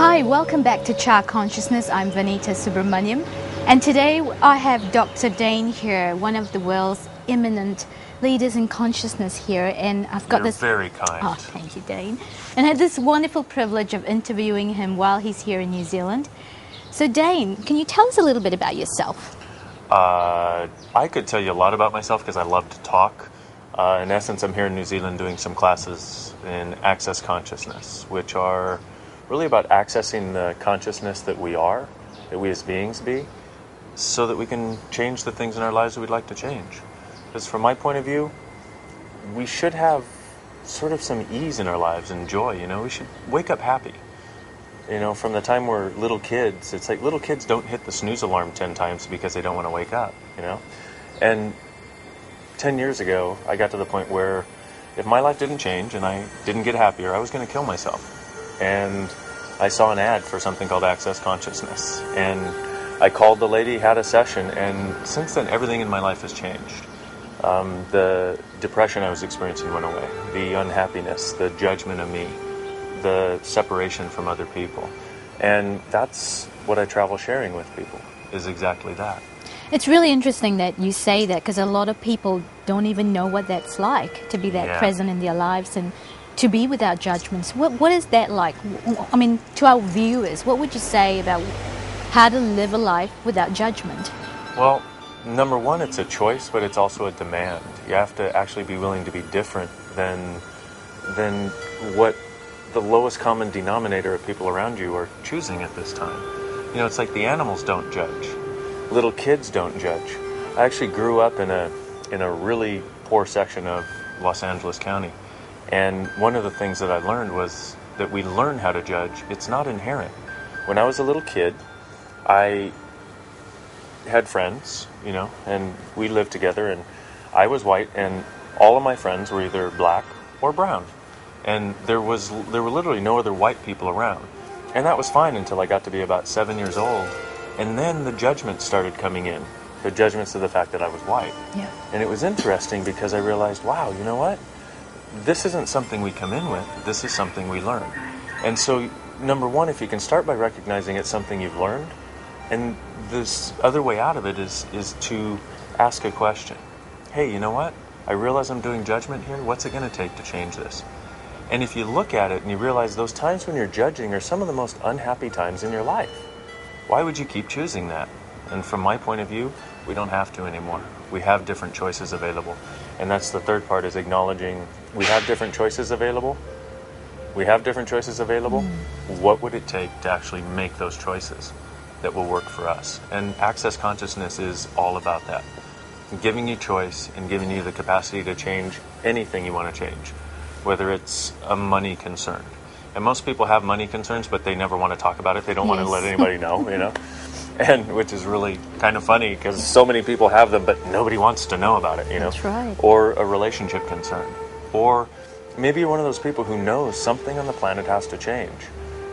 Hi, welcome back to Chart Consciousness. I'm Vanitha Subramaniam, and today I have Dr. Dain Heer, one of the world's eminent leaders in consciousness here, and I've got You're very kind. Oh, thank you, Dain. And I had this wonderful privilege of interviewing him while he's here in New Zealand. So, Dain, can you tell us a little bit about yourself? I could tell you a lot about myself because I love to talk. In essence, I'm here in New Zealand doing some classes in Access Consciousness, which are really about accessing the consciousness that we are, that we as beings be, so that we can change the things in our lives that we'd like to change. Because from my point of view, we should have sort of some ease in our lives and joy, you know? We should wake up happy. You know, from the time we're little kids, it's like little kids don't hit the snooze alarm 10 times because they don't want to wake up, you know? And 10 years ago, I got to the point where if my life didn't change and I didn't get happier, I was going to kill myself. And I saw an ad for something called Access Consciousness. And I called the lady, had a session, and since then everything in my life has changed. The depression I was experiencing went away. The unhappiness, the judgment of me, the separation from other people. And that's what I travel sharing with people, is exactly that. It's really interesting that you say that, because a lot of people don't even know what that's like, to be that present in their lives and to be without judgments. What is that like? I mean, to our viewers, what would you say about how to live a life without judgment? Well, number one, it's a choice, but it's also a demand. You have to actually be willing to be different than what the lowest common denominator of people around you are choosing at this time. You know, it's like the animals don't judge. Little kids don't judge. I actually grew up in a really poor section of Los Angeles County. And one of the things that I learned was that we learn how to judge. It's not inherent. When I was a little kid, I had friends, you know, and we lived together, and I was white, and all of my friends were either black or brown. And there were literally no other white people around. And that was fine until I got to be about 7 years old. And then the judgments started coming in. The judgments of the fact that I was white. Yeah. And it was interesting because I realized, wow, you know what? This isn't something we come in with. This is something we learn. And so, number one, if you can start by recognizing it's something you've learned, and this other way out of it is to ask a question. Hey, you know what? I realize I'm doing judgment here. What's it going to take to change this? And if you look at it and you realize those times when you're judging are some of the most unhappy times in your life, why would you keep choosing that? And from my point of view, we don't have to anymore. We have different choices available. And that's the third part, is acknowledging we have different choices available. We have different choices available. What would it take to actually make those choices that will work for us? And Access Consciousness is all about that. Giving you choice and giving you the capacity to change anything you want to change, whether it's a money concern. And most people have money concerns, but they never want to talk about it. They don't want to let anybody know, you know? And which is really kind of funny because so many people have them, but nobody wants to know about it, you know? That's right. Or a relationship concern. Or maybe you're one of those people who knows something on the planet has to change.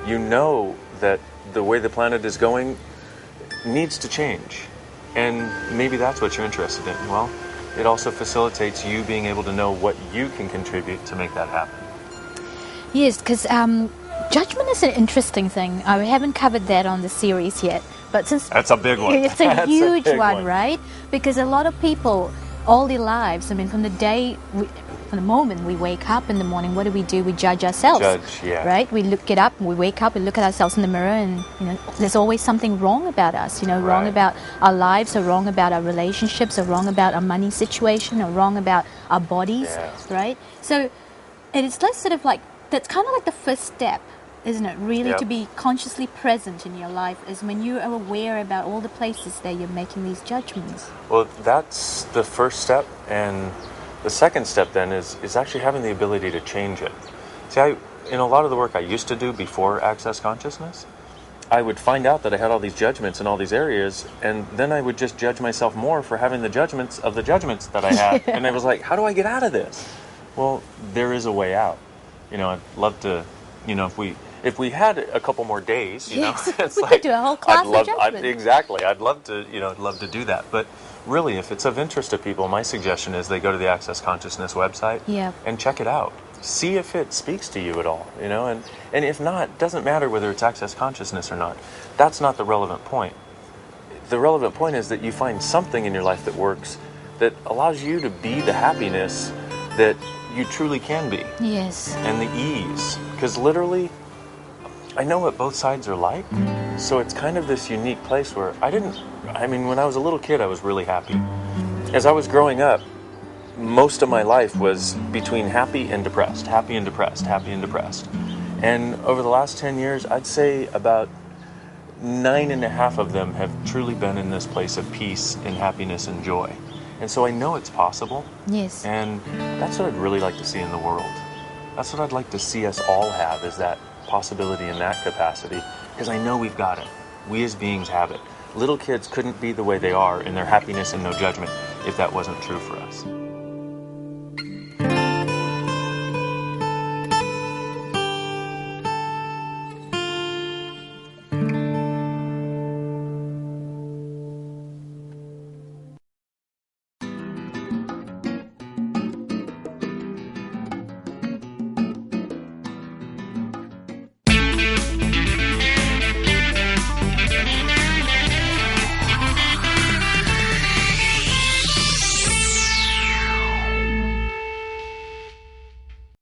You know that the way the planet is going needs to change. And maybe that's what you're interested in. Well, it also facilitates you being able to know what you can contribute to make that happen. Yes, because judgment is an interesting thing. We haven't covered that on the series yet. But since that's a big one. It's a huge one, right? Because a lot of people, all their lives, I mean, from the moment we wake up in the morning, what do? We judge ourselves. Right? We get up, we wake up, we look at ourselves in the mirror, and you know, there's always something wrong about us. You know, wrong about our lives, or wrong about our relationships, or wrong about our money situation, or wrong about our bodies, right? So it's like sort of like, that's kind of like the first step, isn't it? Really, to be consciously present in your life is when you are aware about all the places that you're making these judgments. Well, that's the first step, and the second step then is actually having the ability to change it. See, in a lot of the work I used to do before Access Consciousness, I would find out that I had all these judgments in all these areas, and then I would just judge myself more for having the judgments of the judgments that I had. And I was like, how do I get out of this? Well, there is a way out. You know, I'd love to, you know, if we had a couple more days, you know, it's we could do a whole class of judgment. Exactly. I'd love to do that. But really, if it's of interest to people, my suggestion is they go to the Access Consciousness website and check it out. See if it speaks to you at all, you know, and if not, it doesn't matter whether it's access consciousness or not. That's not the relevant point. The relevant point is that you find something in your life that works, that allows you to be the happiness that you truly can be. Yes. And the ease. Because literally, I know what both sides are like, so it's kind of this unique place where when I was a little kid, I was really happy. As I was growing up, most of my life was between happy and depressed, happy and depressed, happy and depressed. And over the last 10 years, I'd say about 9.5 of them have truly been in this place of peace and happiness and joy. And so I know it's possible. Yes. And that's what I'd really like to see in the world. That's what I'd like to see us all have, is that possibility in that capacity. Because I know we've got it. We as beings have it. Little kids couldn't be the way they are in their happiness and no judgment if that wasn't true for us.